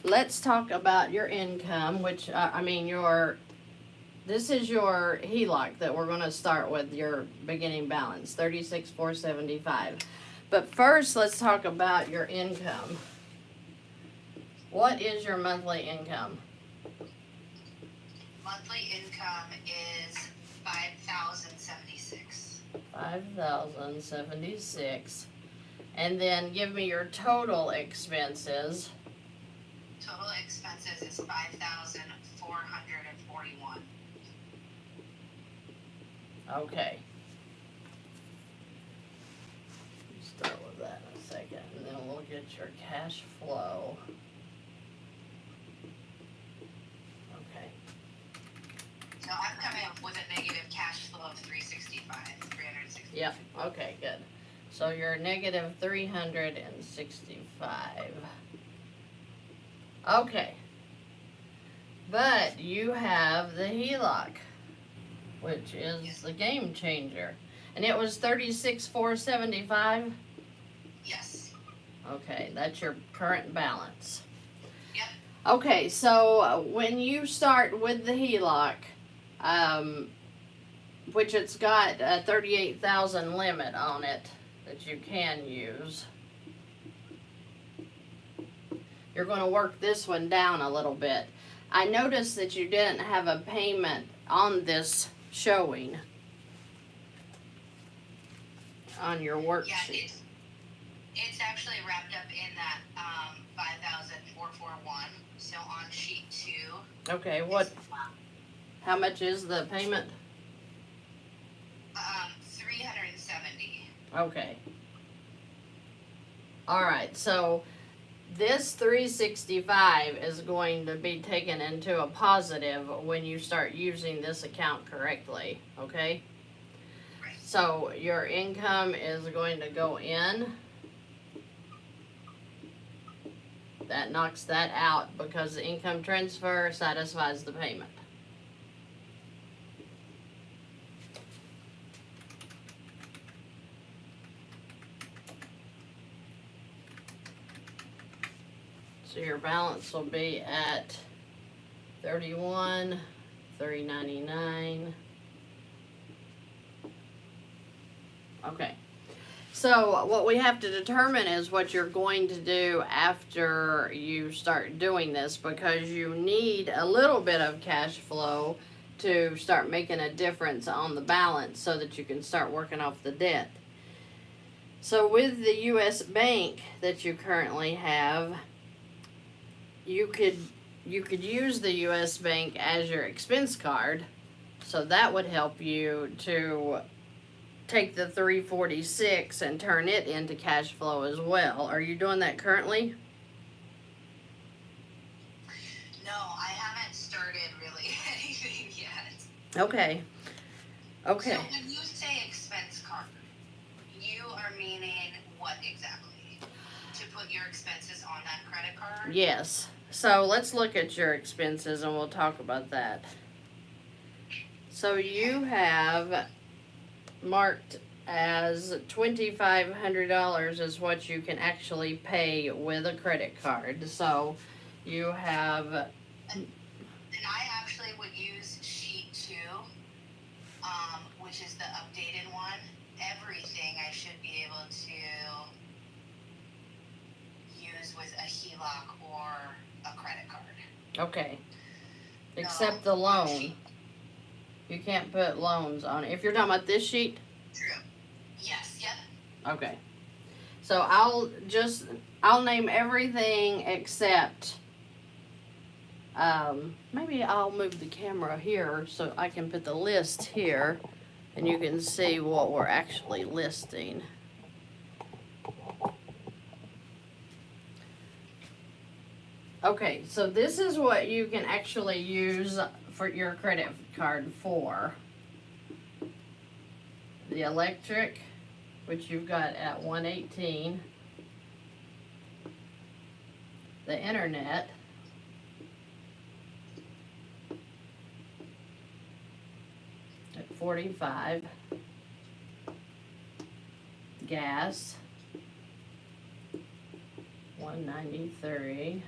let's talk about your income, which, this is your HELOC that we're going to start with, your beginning balance, 36,475. But first, let's talk about your income. What is your monthly income? Monthly income is $5,076. 5,076. And then give me your total expenses. Total expenses is $5,441. Okay. Start with that in a second, and then we'll get your cash flow. Okay. So I'm coming up with a negative cash flow of 365. Yep. Okay, good. So you're negative 365. Okay. But you have the HELOC, which is the game changer. And it was 36,475? Yes. Okay, that's your current balance. Yep. Okay, so when you start with the HELOC, which it's got a 38,000 limit on it that you can use, you're going to work this one down a little bit. I noticed that you didn't have a payment on this showing on your worksheet. Yeah, it's actually wrapped up in that 5,441. So on sheet 2. Okay, how much is the payment? 370. Okay. All right, so this 365 is going to be taken into a positive when you start using this account correctly, okay? Right. So your income is going to go in. That knocks that out because the income transfer satisfies the payment. So your balance will be at 31,399. Okay. So what we have to determine is what you're going to do after you start doing this, because you need a little bit of cash flow to start making a difference on the balance so that you can start working off the debt. So with the U.S. bank that you currently have, you could use the U.S. bank as your expense card, so that would help you to take the 346 and turn it into cash flow as well. Are you doing that currently? No, I haven't started really anything yet. Okay. Okay. So when you say expense card, you are meaning what exactly? To put your expenses on that credit card? Yes. So let's look at your expenses and we'll talk about that. So you have marked as $2,500 is what you can actually pay with a credit card. So you have... And I actually would use sheet 2, which is the updated one. Everything I should be able to use with a HELOC or a credit card. Okay. Except the loan. You can't put loans on it. If you're talking about this sheet? True. Yes, yep. Okay. So I'll name everything except, maybe I'll move the camera here so I can put the list here and you can see what we're actually listing. Okay, so this is what you can actually use for your credit card for. The electric, which you've got at 118. The internet. At 45. Gas. 193.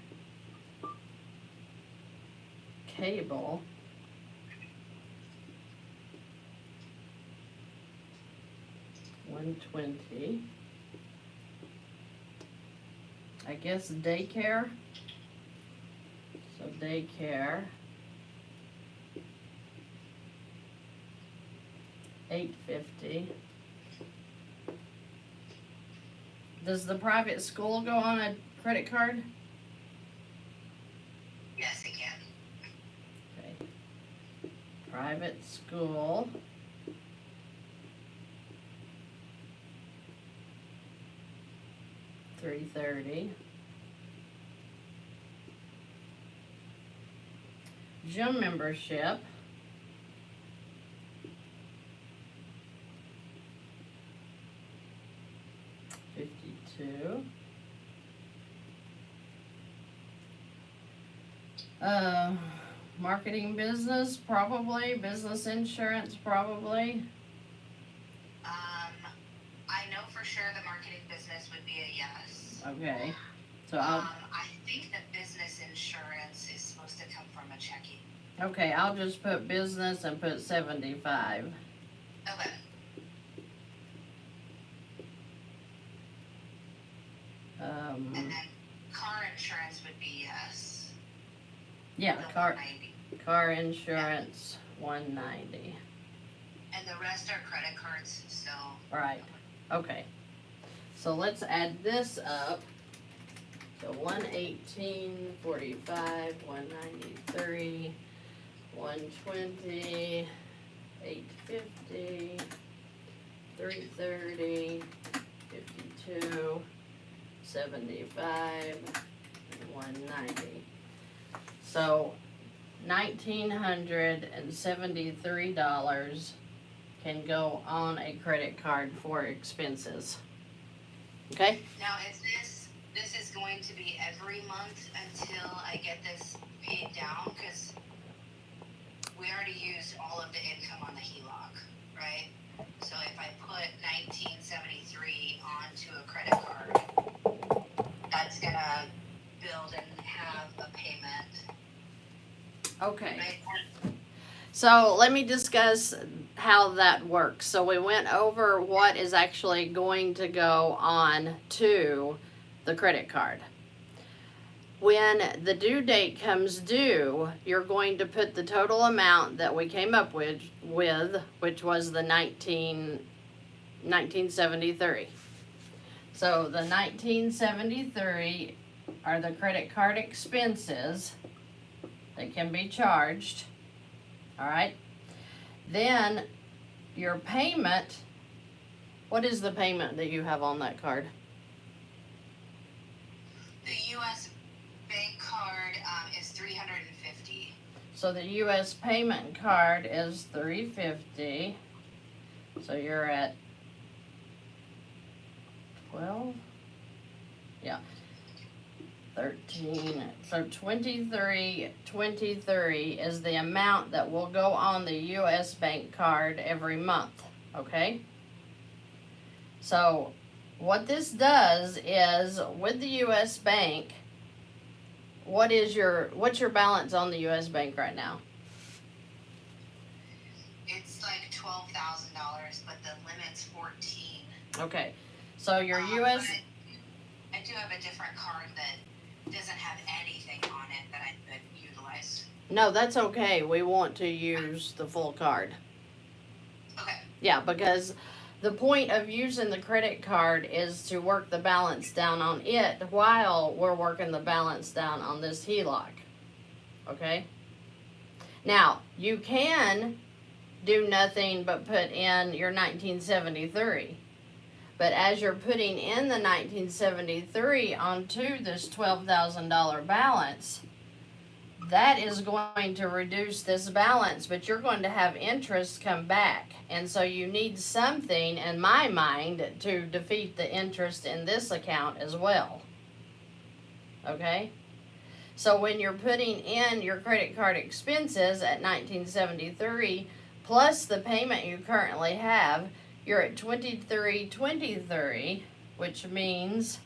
cable. $120. I guess daycare. So daycare. $850. Does the private school go on a credit card? Yes, it can. Okay. Private school. $330. Gym membership. $52. Marketing business, probably. Business insurance, probably. I know for sure the marketing business would be a yes. Okay. So I think that business insurance is supposed to come from a checking. okay, I'll just put business and put 75. Okay. And then car insurance would be yes. Yeah, The car 190. car insurance, 190. And the rest are credit cards, so. Right. Okay. So let's add this up. So 118.45, 193, 120, 850, 330, 52, 75, and 190. So $1,973 can go on a credit card for expenses. Okay? Now, this is going to be every month until I get this paid down? Because we already used all of the income on the HELOC, right? So if I put 1973 onto a credit card, that's gonna build and have a payment. Okay. Right? So let me discuss how that works. So we went over what is actually going to go on to the credit card. When the due date comes due, you're going to put the total amount that we came up with which was the 1973. So the 1973 are the credit card expenses that can be charged. All right. Then your payment, what is the payment that you have on that card? The U.S. bank card is $350. So the U.S. payment card is $350. So you're at 12. Yeah. 13. So 23 is the amount that will go on the U.S. bank card every month. Okay. So what this does is with the U.S. bank, what's your balance on the U.S. bank right now? It's like $12,000, but the limit's $14,000. Okay. So your U.S. I do have a different card that doesn't have anything on it that I could utilize. No, that's okay. We want to use the full card. Okay. Yeah, because the point of using the credit card is to work the balance down on it while we're working the balance down on this HELOC. Okay? Now, you can do nothing but put in your 1973. But as you're putting in the 1973 onto this $12,000 balance, that is going to reduce this balance, but you're going to have interest come back. And so you need something, in my mind, to defeat the interest in this account as well. Okay? So when you're putting in your credit card expenses at 1973, plus the payment you currently have, you're at 2323, which means,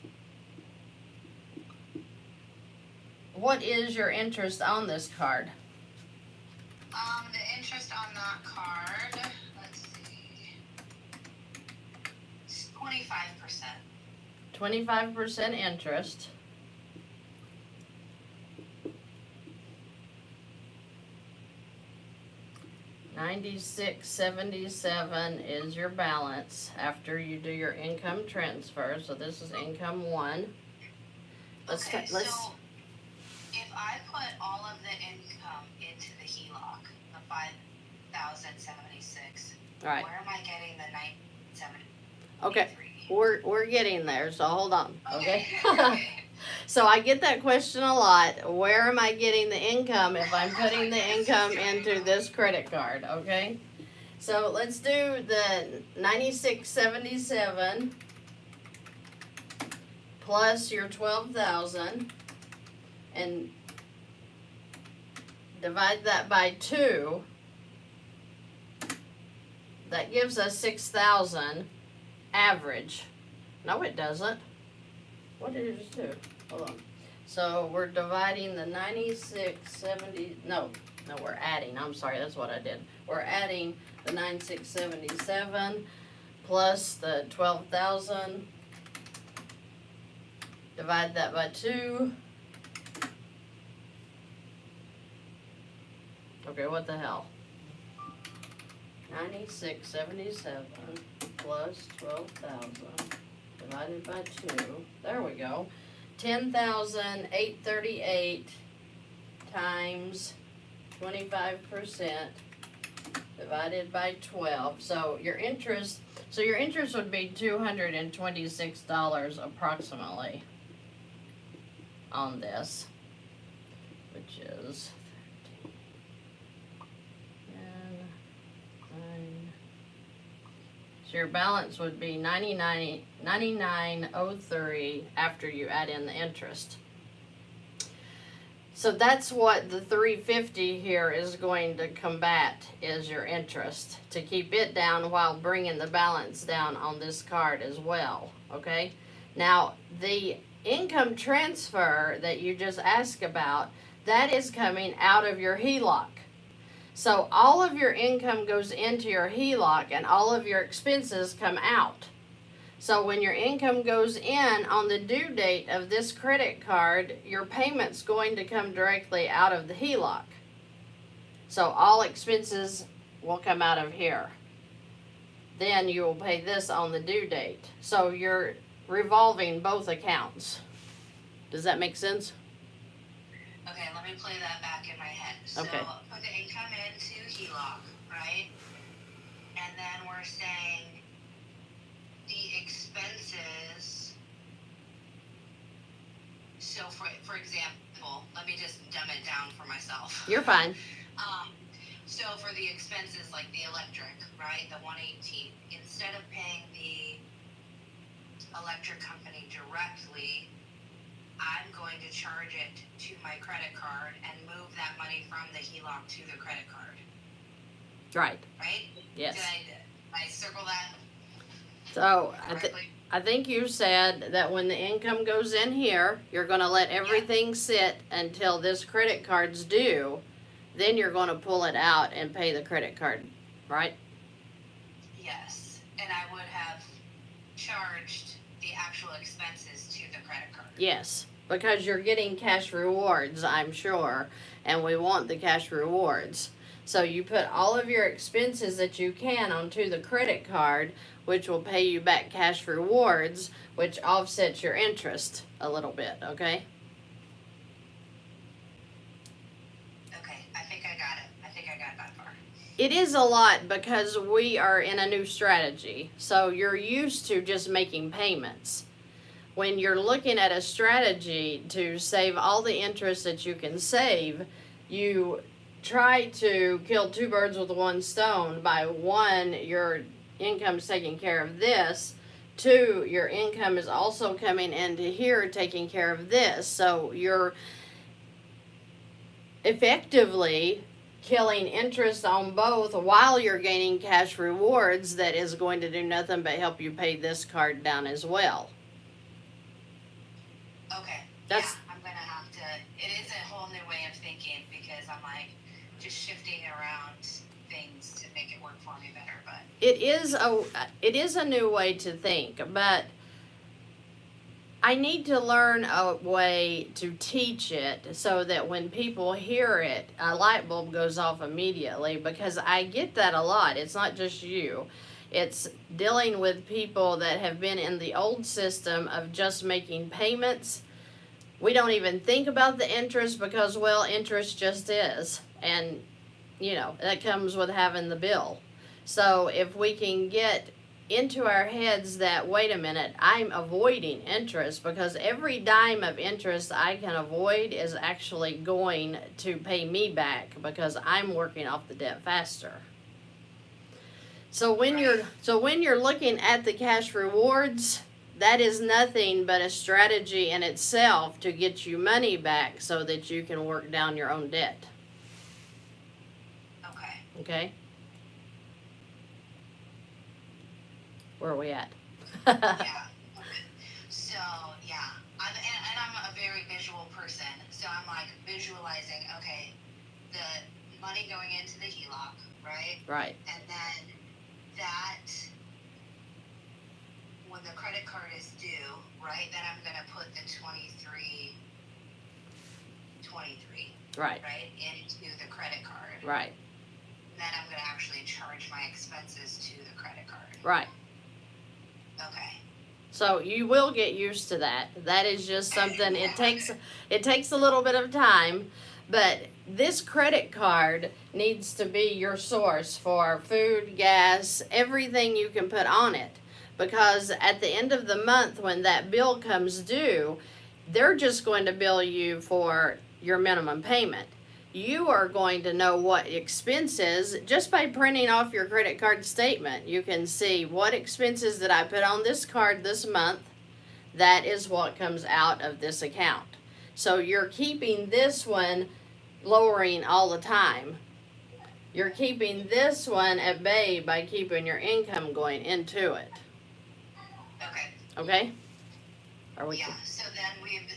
what is your interest on this card? interest on that card, let's see, it's 25%. 25% interest. $96.77 is your balance after you do your income transfer. So this is income 1. So if I put all of the income into the HELOC, the 5,076, right. Where am I getting the 973? Okay, we're getting there. So hold on. Okay. Okay. So I get that question a lot. Where am I getting the income if I'm putting the income into this credit card? Okay. So let's do the 96.77 plus your 12,000 and divide that by 2. That gives us 6,000 average. No, it doesn't. What did it just do? Hold on. So we're dividing the 96.70. No, we're adding. I'm sorry, that's what I did. We're adding the 96.77 plus the 12,000. Divide that by 2. Okay, what the hell? 96.77 plus 12,000 divided by 2. There we go. 10,838 times 25% divided by 12. So your interest would be $226 approximately on this, which is 13, 9. So your balance would be $99.03 after you add in the interest. So that's what the $350 here is going to combat, is your interest, to keep it down while bringing the balance down on this card as well, okay? Now, the income transfer that you just asked about, that is coming out of your HELOC. So all of your income goes into your HELOC and all of your expenses come out. So when your income goes in on the due date of this credit card, your payment's going to come directly out of the HELOC. So all expenses will come out of here. Then you will pay this on the due date. So you're revolving both accounts. Does that make sense? Okay, let me play that back in my head. So Okay. put the income into HELOC, right? And then we're saying the expenses. So for example, let me just dumb it down for myself. You're fine. So for the expenses like the electric, right, the 118, instead of paying the electric company directly, I'm going to charge it to my credit card and move that money from the HELOC to the credit card. Right. Right? Yes. Did I circle that? So correctly? I think you said that when the income goes in here, you're going to let everything sit until this credit card's due. Then you're going to pull it out and pay the credit card, right? Yes. And I would have charged the actual expenses to the credit card. Yes, because you're getting cash rewards, I'm sure, and we want the cash rewards. So you put all of your expenses that you can onto the credit card, which will pay you back cash rewards, which offsets your interest a little bit, okay? Okay, I think I got it. I think I got that far. It is a lot because we are in a new strategy. So you're used to just making payments. When you're looking at a strategy to save all the interest that you can save, you try to kill 2 birds with 1 stone by 1, your income's taking care of this. 2, your income is also coming into here taking care of this. So you're effectively killing interest on both while you're gaining cash rewards that is going to do nothing but help you pay this card down as well. Okay. That's- yeah, I'm gonna have to. It is a whole new way of thinking because I'm like just shifting around things to make it work for me better, but it is a new way to think, but I need to learn a way to teach it so that when people hear it, a light bulb goes off immediately, because I get that a lot. It's not just you. It's dealing with people that have been in the old system of just making payments. We don't even think about the interest because, well, interest just is. And, that comes with having the bill. So if we can get into our heads that, wait a minute, I'm avoiding interest, because every dime of interest I can avoid is actually going to pay me back because I'm working off the debt faster. So when you're looking at the cash rewards, that is nothing but a strategy in itself to get you money back so that you can work down your own debt. Okay? Where are we at? Yeah. So, yeah. I'm a very visual person. So I'm like visualizing, okay, the money going into the HELOC, right? Right. And then that, when the credit card is due, right, then I'm going to put the 23, right, into the credit card. Right. Then I'm going to actually charge my expenses to the credit card. Right. Okay. So you will get used to that. That is just something, it takes a little bit of time, but this credit card needs to be your source for food, gas, everything you can put on it. Because at the end of the month, when that bill comes due, they're just going to bill you for your minimum payment. You are going to know what expenses just by printing off your credit card statement. You can see what expenses did I put on this card this month. That is what comes out of this account. So you're keeping this one lowering all the time. You're keeping this one at bay by keeping your income going into it. Okay. Okay? Are we? Yeah. So then we've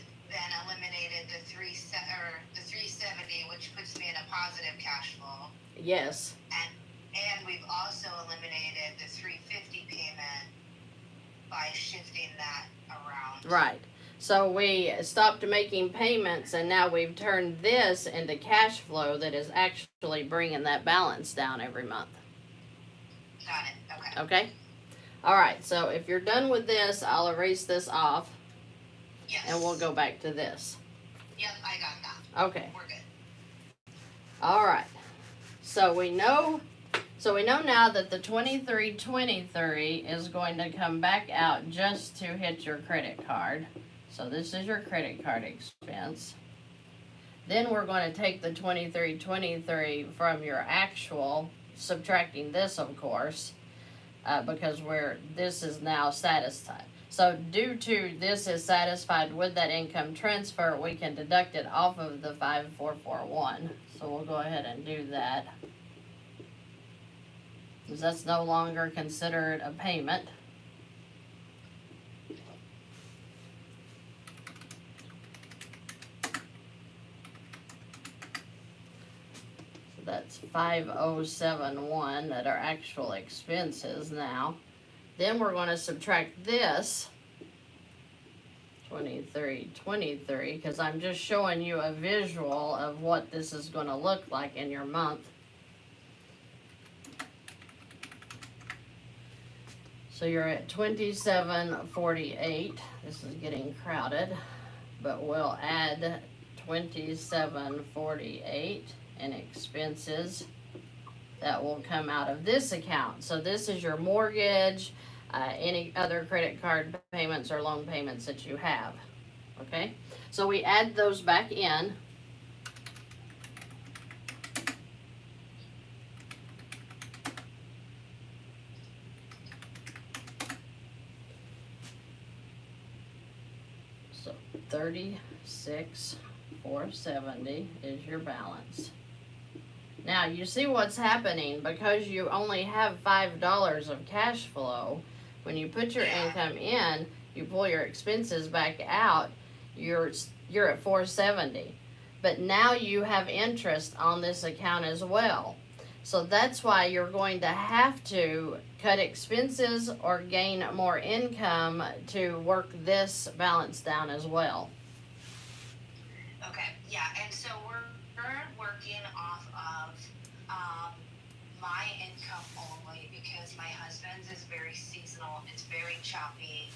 eliminated the 370, which puts me in a positive cash flow. Yes. And we've also eliminated the 350 payment by shifting that around. Right. So we stopped making payments, and now we've turned this into cash flow that is actually bringing that balance down every month. Got it. Okay. Okay? All right. So if you're done with this, I'll erase this off. Yes. And we'll go back to this. Yep, I got that. Okay. We're good. All right. So we know now that the 2323 is going to come back out just to hit your credit card. So this is your credit card expense. Then we're going to take the 2323 from your actual, subtracting this, of course, because this is now satisfied. So due to this is satisfied with that income transfer, we can deduct it off of the 5441. So we'll go ahead and do that, because that's no longer considered a payment. So that's 5071 that are actual expenses now. Then we're going to subtract this 2323, because I'm just showing you a visual of what this is going to look like in your month. So you're at 2748. This is getting crowded, but we'll add 2748 in expenses. That will come out of this account. So this is your mortgage, any other credit card payments or loan payments that you have. Okay? So we add those back in. So 36,470 is your balance. Now you see what's happening because you only have $5 of cash flow. When you put your income in, you pull your expenses back out, you're at 470. But now you have interest on this account as well. So that's why you're going to have to cut expenses or gain more income to work this balance down as well. Okay, yeah, and so we're working off of my income only because my husband's is very seasonal. It's very choppy.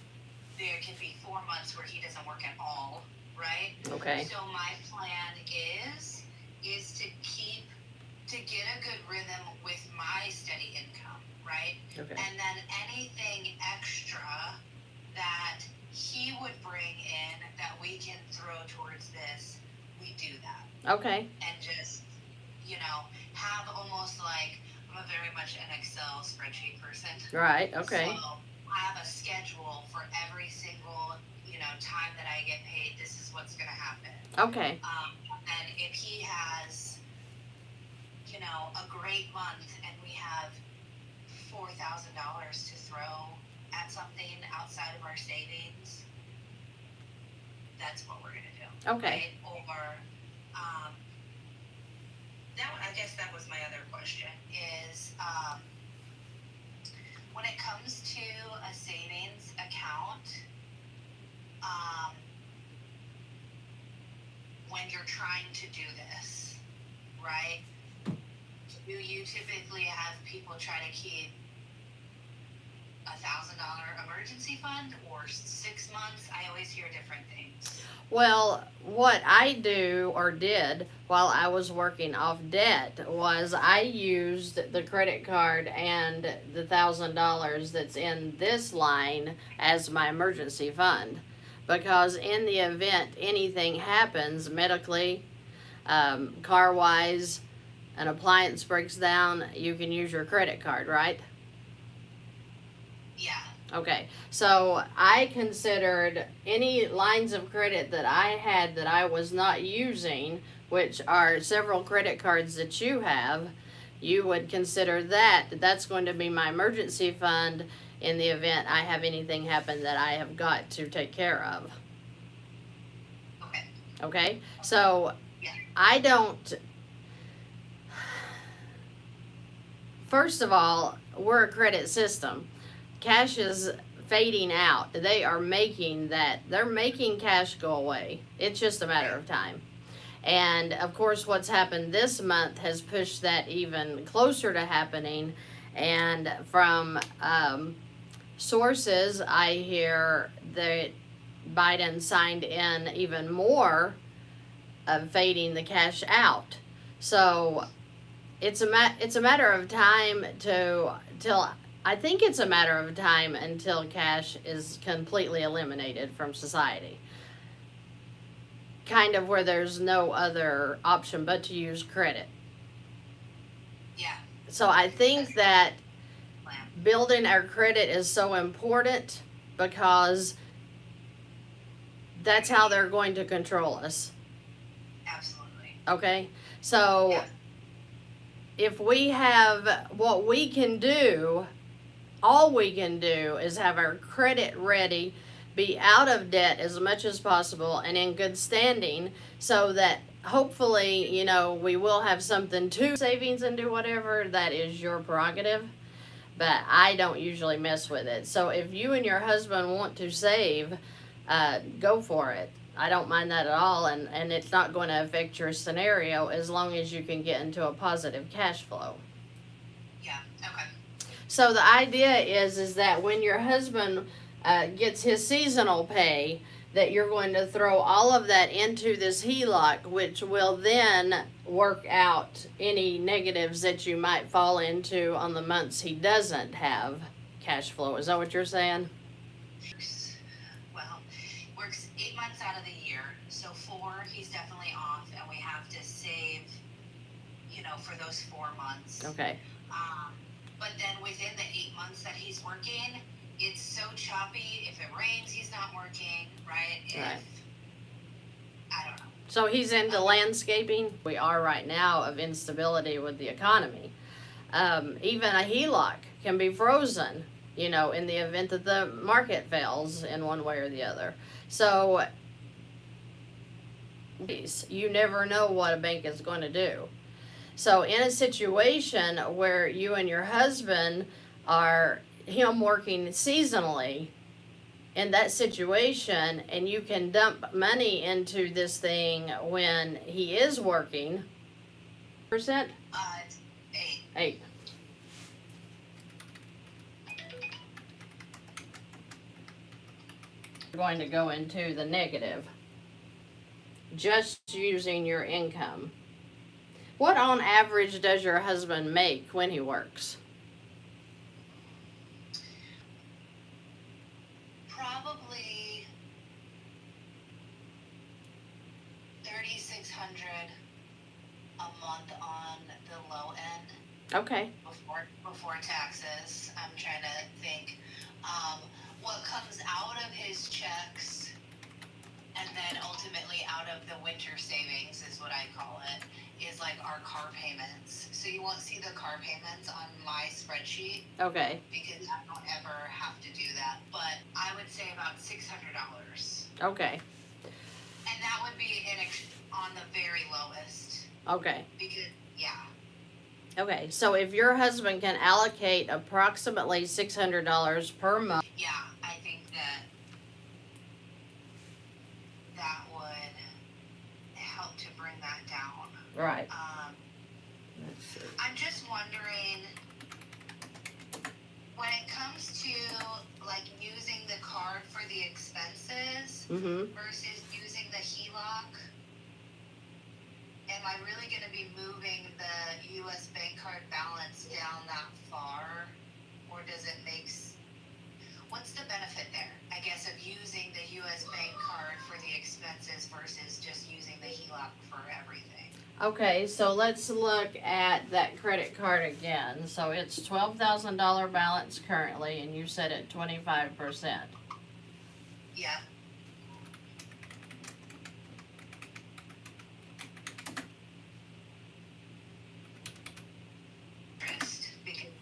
There can be 4 months where he doesn't work at all, right? Okay. So my plan is to get a good rhythm with my steady income, right? Okay. And then anything extra that he would bring in that we can throw towards this, we do that. Okay. And just, have almost like, I'm a very much an Excel spreadsheet person. Right. Okay. So have a schedule for every single, time that I get paid. This is what's going to happen. Okay. And if he has, a great month and we have $4,000 to throw at something outside of our savings, that's what we're going to do. Okay. Right? Or, I guess that was my other question is, when it comes to a savings account, when you're trying to do this, right? Do you typically have people try to keep $1,000 emergency fund or 6 months? I always hear different things. Well, what I do or did while I was working off debt was I used the credit card and the $1,000 that's in this line as my emergency fund. Because in the event anything happens medically, car-wise, an appliance breaks down, you can use your credit card, right? Yeah. Okay, so I considered any lines of credit that I had that I was not using, which are several credit cards that you have, you would consider that's going to be my emergency fund in the event I have anything happen that I have got to take care of. Okay. Okay, so Yeah. I don't. First of all, we're a credit system. Cash is fading out. They are making they're making cash go away. It's just a matter of time. And of course, what's happened this month has pushed that even closer to happening. And from sources, I hear that Biden signed in even more of fading the cash out. So it's a matter of time I think it's a matter of time until cash is completely eliminated from society. Kind of where there's no other option but to use credit. Yeah. So I think that Plan. building our credit is so important because that's how they're going to control us. Absolutely. Okay? So Yeah. if we have what we can do, all we can do is have our credit ready, be out of debt as much as possible and in good standing so that hopefully, we will have something to savings and do whatever. That is your prerogative. But I don't usually mess with it. So if you and your husband want to save, go for it. I don't mind that at all, and it's not going to affect your scenario as long as you can get into a positive cash flow. Yeah. Okay. So the idea is that when your husband gets his seasonal pay, that you're going to throw all of that into this HELOC, which will then work out any negatives that you might fall into on the months he doesn't have cash flow. Is that what you're saying? Well, works 8 months out of the year, so 4 he's definitely off, and we have to save, for those 4 months. Okay. But then within the 8 months that he's working, it's so choppy. If it rains, he's not working, right? Right. I don't know. So he's into landscaping. We are right now of instability with the economy. Even a HELOC can be frozen, in the event that the market fails in one way or the other. So you never know what a bank is going to do. So in a situation where you and your husband are him working seasonally, in that situation, and you can dump money into this thing when he is working, percent? It's 8. 8. Going to go into the negative. Just using your income. What on average does your husband make when he works? Probably 3,600 a month on the low end. Okay. Before taxes. I'm trying to think. What comes out of his checks and then ultimately out of the winter savings is what I call it, is like our car payments. So you won't see the car payments on my spreadsheet Okay. because I don't ever have to do that. But I would say about $600. Okay. And that would be on the very lowest. Okay. Because, yeah. Okay. So if your husband can allocate approximately $600 per month. Yeah, I think that would help to bring that down. Right. Let's see. I'm just wondering, when it comes to like using the card for the expenses versus using the HELOC, am I really going to be moving the U.S. bank card balance down that far, or does it what's the benefit there, I guess, of using the U.S. bank card for the expenses versus just using the HELOC for everything? Okay, so let's look at that credit card again. So it's $12,000 balance currently, and you set it 25%. Yeah. Because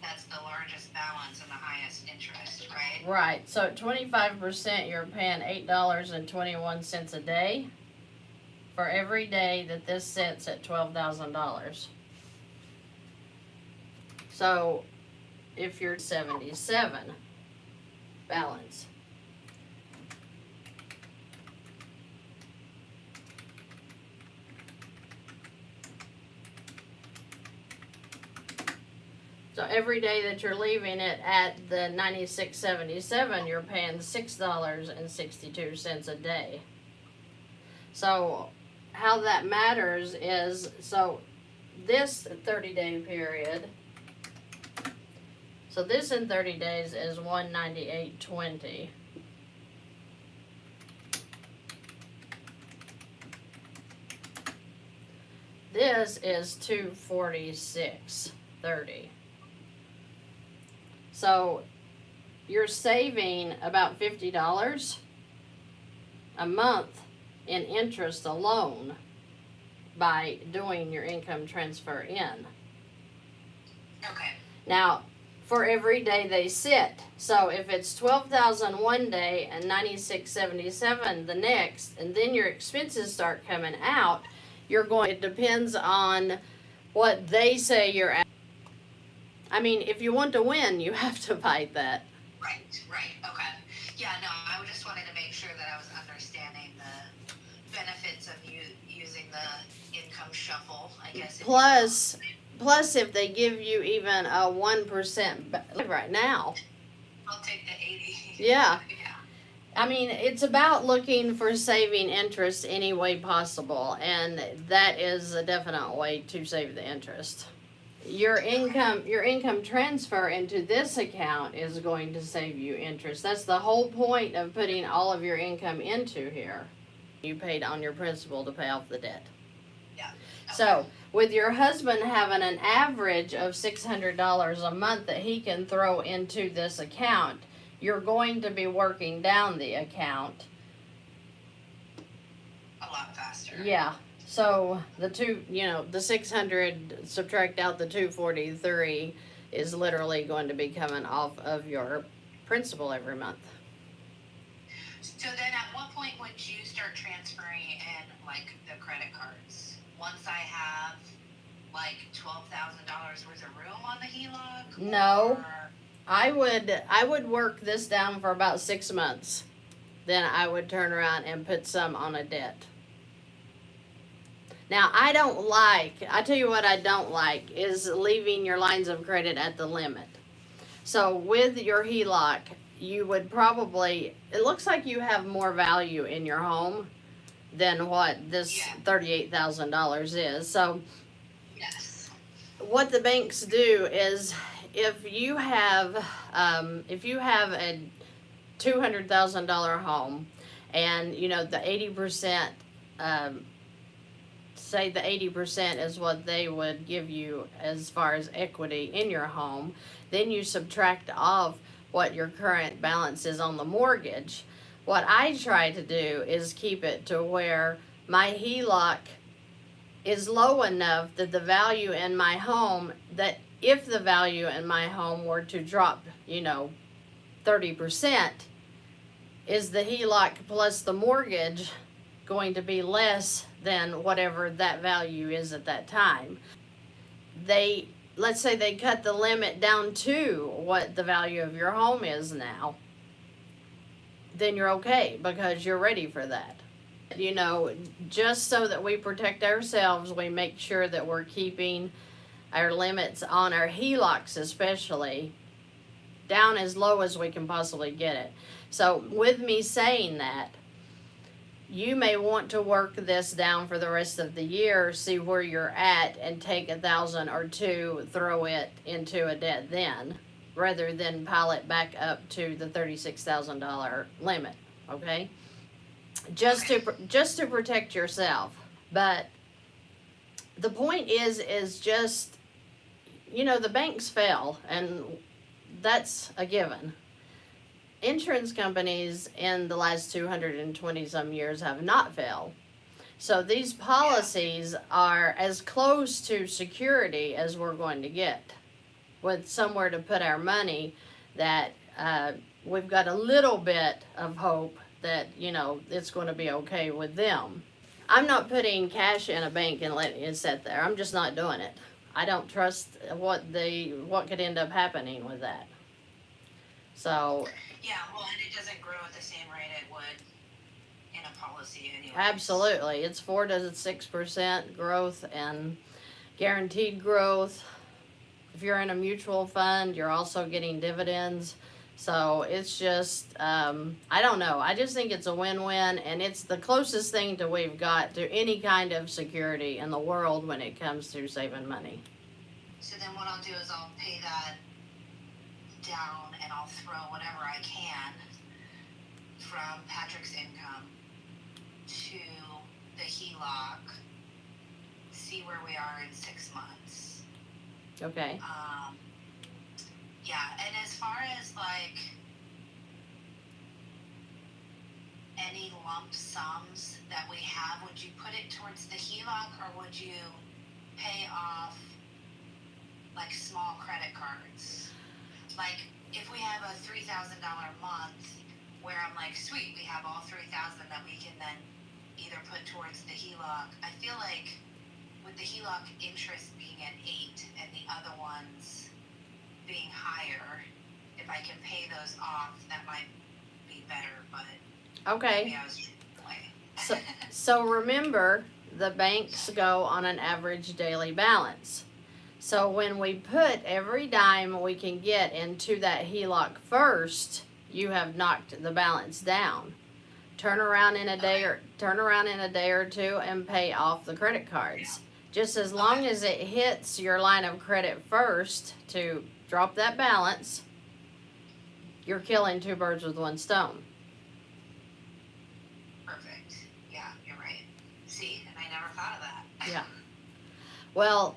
that's the largest balance and the highest interest, right? Right. So at 25%, you're paying $8.21 a day for every day that this sits at $12,000. So if you're 77 balance. So every day that you're leaving it at the 96.77, you're paying $6.62 a day. So how that matters is, so this 30-day period, so this in 30 days is $198.20. This is $246.30. So you're saving about $50 a month in interest alone by doing your income transfer in. Okay. Now, for every day they sit, so if it's $12,000 one day and $96.77 the next, and then your expenses start coming out, it depends on what they say you're at. I mean, if you want to win, you have to fight that. Right, okay. Yeah, no, I just wanted to make sure that I was understanding the benefits of using the income shuffle, I guess. Plus, if they give you even a 1% right now. I'll take the 80. Yeah. Yeah. I mean, it's about looking for saving interest any way possible, and that is a definite way to save the interest. Your income transfer into this account is going to save you interest. That's the whole point of putting all of your income into here. You paid on your principal to pay off the debt. Yeah. Okay. So, with your husband having an average of $600 a month that he can throw into this account, you're going to be working down the account a lot faster. Yeah. So the 600 subtract out the 243 is literally going to be coming off of your principal every month. So then at what point would you start transferring in like the credit cards? Once I have like $12,000 worth of room on the HELOC? No. Or... I would work this down for about 6 months. Then I would turn around and put some on a debt. Now, I tell you what I don't like is leaving your lines of credit at the limit. So with your HELOC, you would probably, it looks like you have more value in your home than what this $38,000 is. So yes. What the banks do is if you have a $200,000 home and you know the 80% say the 80% is what they would give you as far as equity in your home, then you subtract off what your current balance is on the mortgage. What I try to do is keep it to where my HELOC is low enough that the value in my home, that if the value in my home were to drop, 30%, is the HELOC plus the mortgage going to be less than whatever that value is at that time. Let's say they cut the limit down to what the value of your home is now, then you're okay because you're ready for that. Just so that we protect ourselves, we make sure that we're keeping our limits on our HELOCs especially down as low as we can possibly get it. So with me saying that, you may want to work this down for the rest of the year, see where you're at, and take $1,000 or $2,000, throw it into a debt then, rather than pile it back up to the $36,000 limit, okay? Just to protect yourself. But the point is just, the banks fail, and that's a given. Insurance companies in the last 220 some years have not failed. So these policies are as close to security as we're going to get, with somewhere to put our money that we've got a little bit of hope that, it's going to be okay with them. I'm not putting cash in a bank and letting it sit there. I'm just not doing it. I don't trust what could end up happening with that. So. Yeah, well, and it doesn't grow at the same rate it would in a policy anyway. Absolutely. It's 4 to 6% growth and guaranteed growth. If you're in a mutual fund, you're also getting dividends. So it's just, I don't know. I just think it's a win-win, and it's the closest thing to we've got to any kind of security in the world when it comes to saving money. So then what I'll do is I'll pay that down, and I'll throw whatever I can from Patrick's income to the HELOC, see where we are in 6 months. Okay. Yeah, and as far as any lump sums that we have, would you put it towards the HELOC, or would you pay off small credit cards? If we have a $3,000 month where I'm sweet, we have all $3,000 that we can then either put towards the HELOC. I feel like with the HELOC interest being at 8 and the other ones being higher, if I can pay those off, that might be better, but okay. maybe I was way. So remember, the banks go on an average daily balance. So when we put every dime we can get into that HELOC first, you have knocked the balance down. Turn around in a day or two and pay off the credit cards. Just as long as it hits your line of credit first to drop that balance, you're killing 2 birds with 1 stone. Perfect. Yeah, you're right. See, and I never thought of that. Yeah. Well,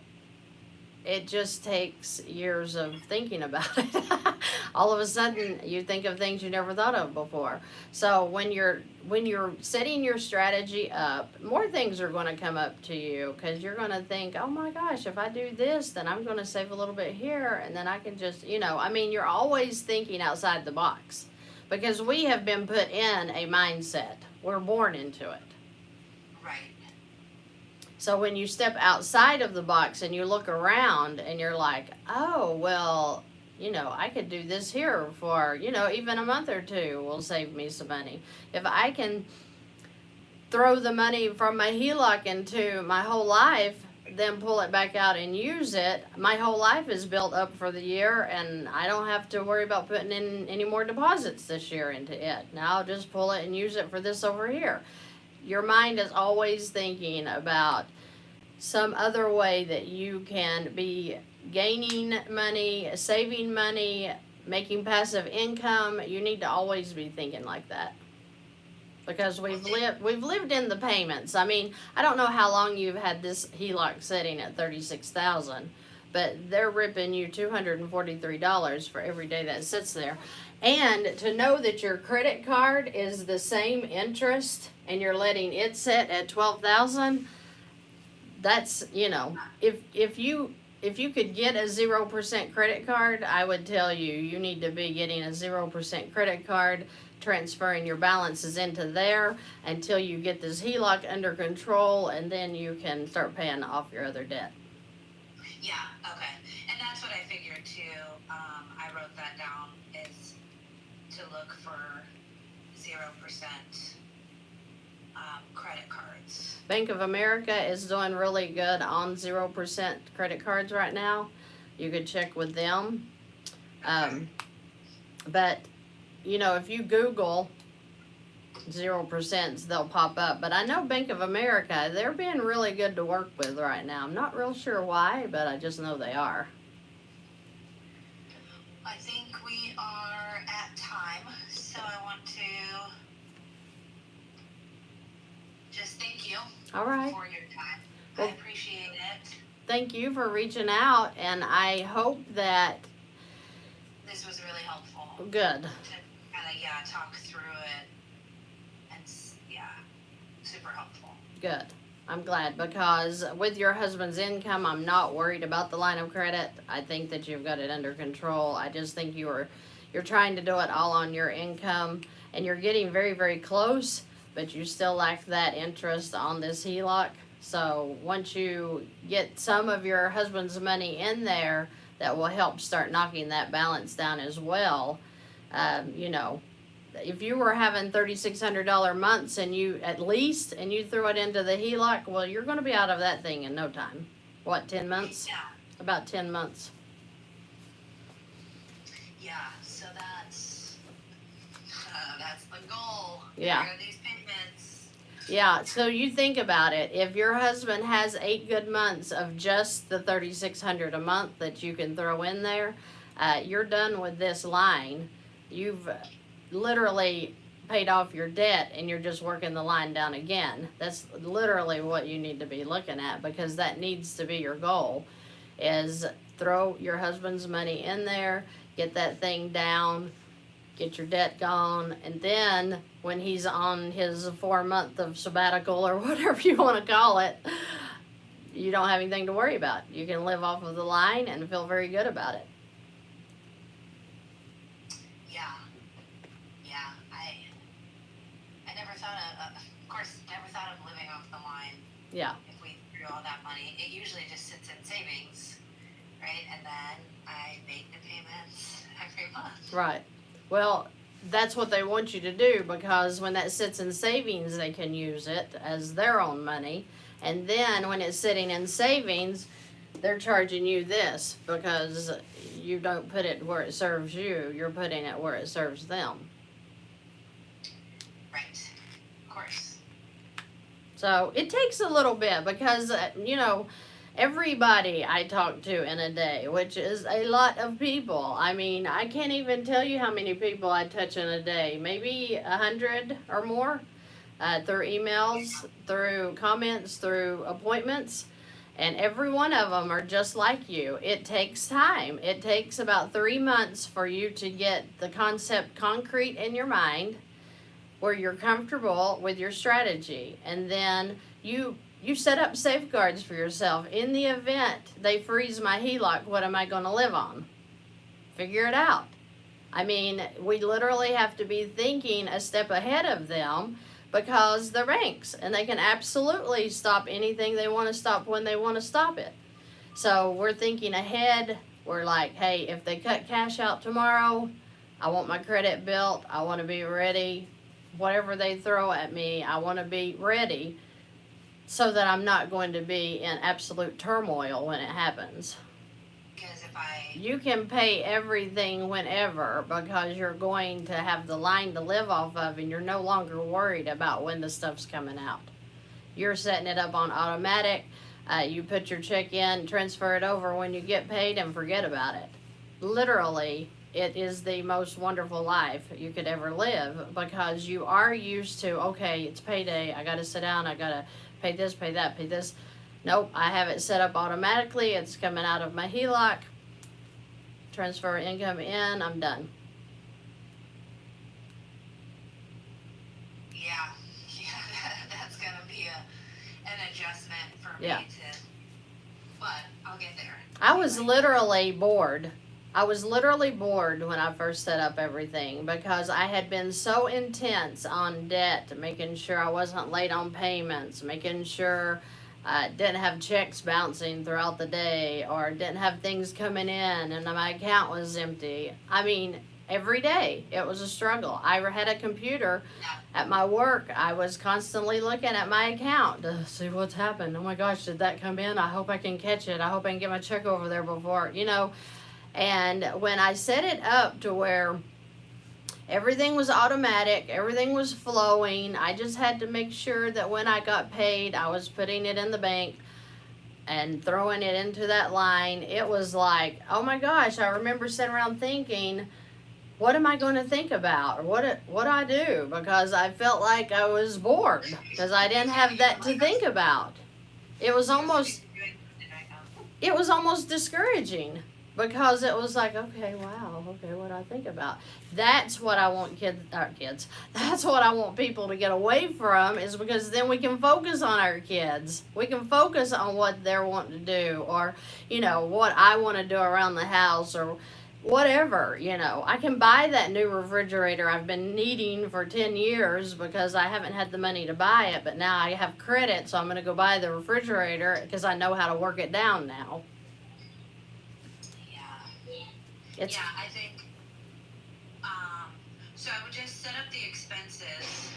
it just takes years of thinking about it. All of a sudden, you think of things you never thought of before. So when you're setting your strategy up, more things are going to come up to you, because you're going to think, oh my gosh, if I do this, then I'm going to save a little bit here, and then I can just, you're always thinking outside the box, because we have been put in a mindset. We're born into it. Right. So when you step outside of the box and you look around and you're like, oh, well, you know, I could do this here for, you know, even a month or two will save me some money. If I can throw the money from my HELOC into my whole life, then pull it back out and use it, my whole life is built up for the year, and I don't have to worry about putting in any more deposits this year into it. Now I'll just pull it and use it for this over here. Your mind is always thinking about some other way that you can be gaining money, saving money, making passive income. You need to always be thinking like that. Because we've lived in the payments. I mean, I don't know how long you've had this HELOC sitting at $36,000, but they're ripping you $243 for every day that sits there. And to know that your credit card is the same interest and you're letting it sit at $12,000, that's, you know, if you could get a 0% credit card, I would tell you need to be getting a 0% credit card, transferring your balances into there until you get this HELOC under control, and then you can start paying off your other debt. Yeah, okay. And that's what I figured too. I wrote that down, is to look for 0% credit cards. Bank of America is doing really good on 0% credit cards right now. You could check with them. But you know, if you Google 0%, they'll pop up. But I know Bank of America, they're being really good to work with right now. I'm not real sure why, but I just know they are. I think we are at time, so I want to just thank you All right. for your time. Well, I appreciate it. Thank you for reaching out, and I hope that This was really helpful. good. To kind of, talk through it, and super helpful. Good. I'm glad, because with your husband's income, I'm not worried about the line of credit. I think that you've got it under control. I just think you're trying to do it all on your income, and you're getting very, very close, but you still lack that interest on this HELOC. So once you get some of your husband's money in there, that will help start knocking that balance down as well. You know, if you were having $3,600 months and you threw it into the HELOC, well, you're going to be out of that thing in no time. What, 10 months? Yeah. About 10 months. Yeah. So that's the goal. Yeah. There are these payments. Yeah, so you think about it. If your husband has 8 good months of just the $3,600 a month that you can throw in there, you're done with this line. You've literally paid off your debt and you're just working the line down again. That's literally what you need to be looking at, because that needs to be your goal, is throw your husband's money in there, get that thing down, get your debt gone, and then when he's on his 4-month of sabbatical or whatever you want to call it, you don't have anything to worry about. You can live off of the line and feel very good about it. I never thought of course, never thought of living off the line. Yeah. If we threw all that money, it usually just sits in savings, right? And then I make the payments every month. Right. Well, that's what they want you to do, because when that sits in savings, they can use it as their own money. And then when it's sitting in savings, they're charging you this because you don't put it where it serves you. You're putting it where it serves them. Right. Of course. So it takes a little bit, because, you know, everybody I talk to in a day, which is a lot of people. I mean, I can't even tell you how many people I touch in a day. Maybe 100 or more, through emails, through comments, through appointments. And every one of them are just like you. It takes time. It takes about 3 months for you to get the concept concrete in your mind, where you're comfortable with your strategy. And then you set up safeguards for yourself. In the event they freeze my HELOC, what am I going to live on? Figure it out. I mean, we literally have to be thinking a step ahead of them, because they're banks and they can absolutely stop anything they want to stop when they want to stop it. So we're thinking ahead. We're like, hey, if they cut cash out tomorrow, I want my credit built. I want to be ready. Whatever they throw at me, I want to be ready so that I'm not going to be in absolute turmoil when it happens. Because you can pay everything whenever because you're going to have the line to live off of and you're no longer worried about when the stuff's coming out. You're setting it up on automatic. You put your check in, transfer it over when you get paid, and forget about it. Literally, it is the most wonderful life you could ever live because you are used to, okay, it's payday. I got to sit down. I got to pay this, pay that, pay this. Nope, I have it set up automatically. It's coming out of my HELOC. Transfer income in. I'm done. Yeah, that's going to be an adjustment for me to, but I'll get there. I was literally bored. I was literally bored when I first set up everything because I had been so intense on debt, making sure I wasn't late on payments, making sure I didn't have checks bouncing throughout the day or didn't have things coming in and my account was empty. I mean, every day it was a struggle. I had a computer at my work. I was constantly looking at my account to see what's happened. Oh my gosh, did that come in? I hope I can catch it. I hope I can get my check over there before, And when I set it up to where everything was automatic, everything was flowing, I just had to make sure that when I got paid, I was putting it in the bank and throwing it into that line. It was like, oh my gosh, I remember sitting around thinking, what am I going to think about? Or what do I do? Because I felt like I was bored because I didn't have that to think about. It was almost discouraging. Because it was like, okay, wow, okay, what do I think about? That's what I want kids. That's what I want people to get away from, is because then we can focus on our kids. We can focus on what they're wanting to do, or, what I want to do around the house, or whatever, I can buy that new refrigerator I've been needing for 10 years because I haven't had the money to buy it, but now I have credit, so I'm going to go buy the refrigerator because I know how to work it down now. I think, so I would just set up the expenses.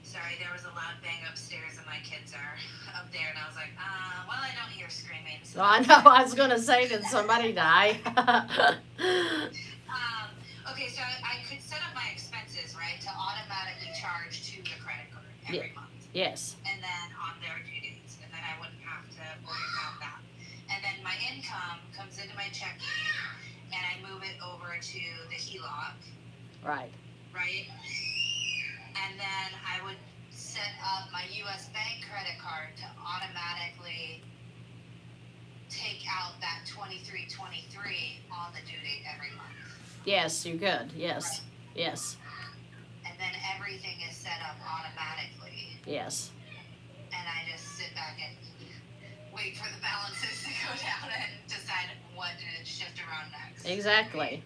Sorry, there was a loud bang upstairs and my kids are up there and I was like, well, I don't hear screaming. So I know, I was going to say, did somebody die? Okay, so I could set up my expenses, right, to automatically charge to the credit card every month. Yes. And then on their due dates, and then I wouldn't have to worry about that. And then my income comes into my checking, and I move it over to the HELOC. Right. Right? And then I would set up my U.S. bank credit card to automatically take out that $23.23 on the due date every month. Yes, you could. Yes. Right. Yes. And then everything is set up automatically. Yes. And I just sit back and wait for the balances to go down and decide what to shift around next. Exactly.